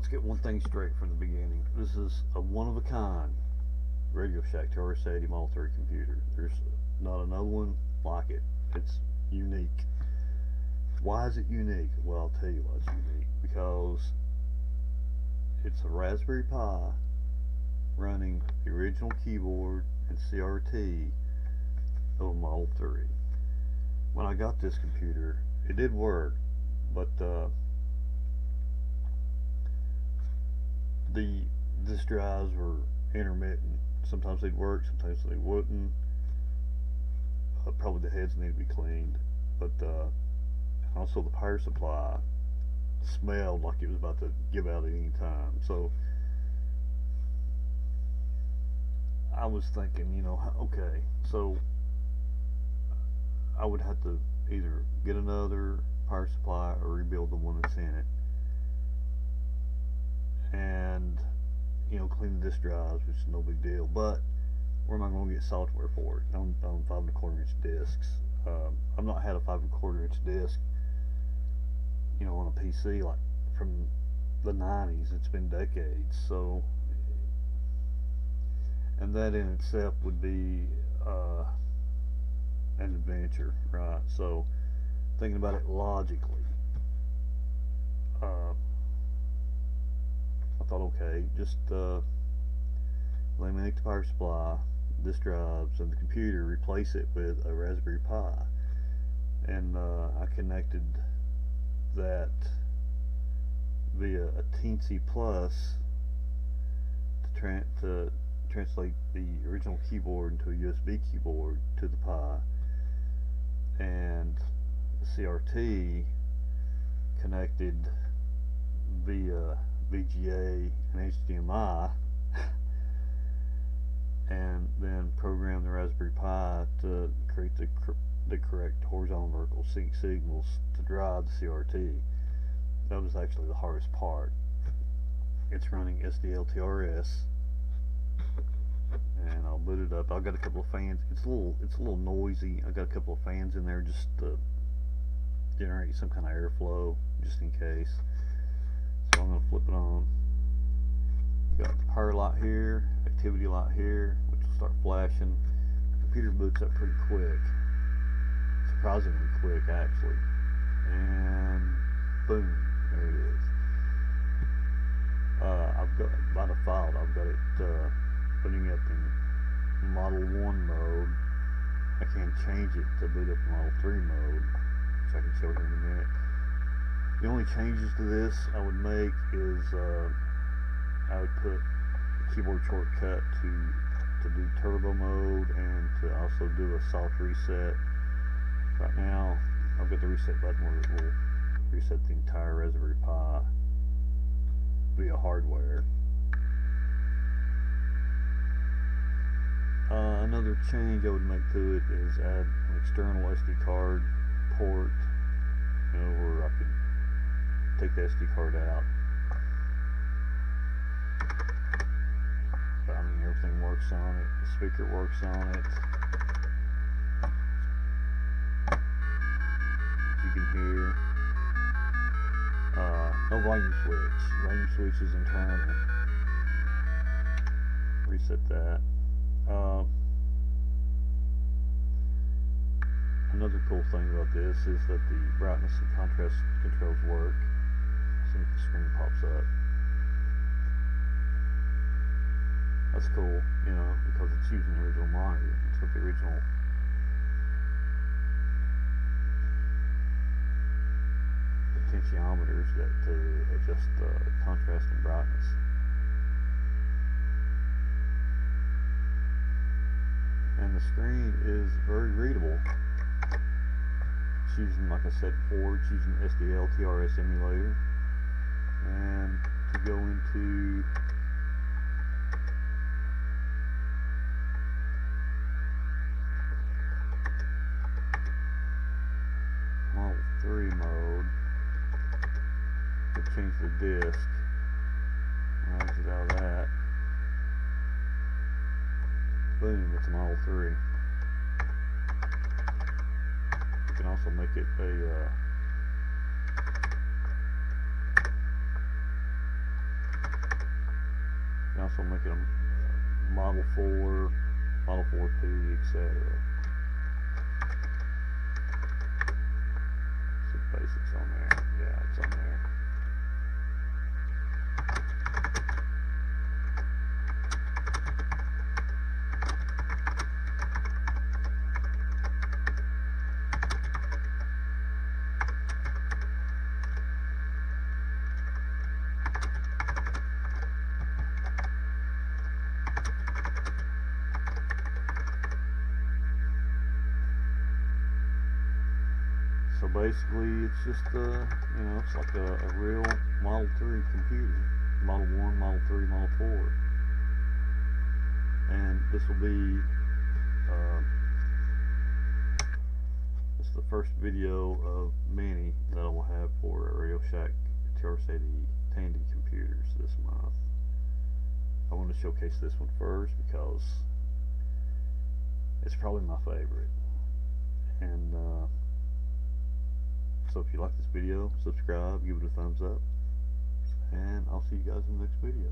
let's get one thing straight from the beginning. This is a one-of-a-kind Radio Shack TRS-80 Model 3 computer. There's not another one like it. It's unique. Why is it unique? Well, I'll tell you why it's unique. Because it's a Raspberry Pi running the original keyboard and CRT of a Model 3. When I got this computer, it did work, but the disk drives were intermittent. Sometimes they'd work, sometimes they wouldn't. Probably the heads need to be cleaned, but also the power supply smelled like it was about to give out at any time. So I was thinking, you know, okay, so I would have to either get another power supply or rebuild the one that's in it, and you know, clean the disk drives, which is no big deal. But where am I going to get software for it on 5¼ inch discs? I've not had a 5¼ inch disc, you know, on a PC like from the 90s. It's been decades. So, and that in itself would be an adventure, right? So, thinking about it logically, I thought, okay, just eliminate the power supply, disk drives, and the computer, replace it with a Raspberry Pi. And I connected that via a Teensy Plus to translate the original keyboard into a USB keyboard to the Pi, and the CRT connected via VGA and HDMI, and then program the Raspberry Pi to create the correct horizontal and vertical sync signals to drive the CRT. That was actually the hardest part. It's running SDL-TRS, and I'll boot it up. I've got a couple of fans. It's a little noisy. I've got a couple of fans in there just to generate some kind of airflow, just in case. So I'm going to flip it on. We've got the power light here, activity light here, which will start flashing. The computer boots up pretty quick, surprisingly quick actually, and boom, there it is. I've got, by default, I've got it putting up in Model 1 mode. I can change it to boot up in Model 3 mode, which I can show here in a minute. The only changes to this I would make is I would put a keyboard shortcut to do turbo mode and to also do a soft reset. Right now I've got the reset button where it will reset the entire Raspberry Pi via hardware. Another change I would make to it is add an external SD card port, you know, where I could take the SD card out. But I mean, everything works on it. The speaker works on it. As you can hear, no volume switch. Volume switch is internal. Reset that. Another cool thing about this is that the brightness and contrast controls work. As soon as the screen pops up. That's cool, you know, because it's using the original monitor. It's got the original potentiometers that adjust contrast and brightness. And the screen is very readable. It's using, like I said before, it's using the SDL-TRS emulator. And to go into Model 3 mode, to change the disc, and I exit out of that. Boom, it's a Model 3. You can also make it a and also making them Model 4, Model 4P, etc. Some basics on there. Yeah, it's on there. So basically, it's just it's like a real Model 3 computer, Model 1, Model 3, Model 4, and this will be this is the first video of many that I will have for Radio Shack TRS-80 Tandy computers this month. I want to showcase this one first because it's probably my favorite, and so if you like this video, subscribe, give it a thumbs up, and I'll see you guys in the next video.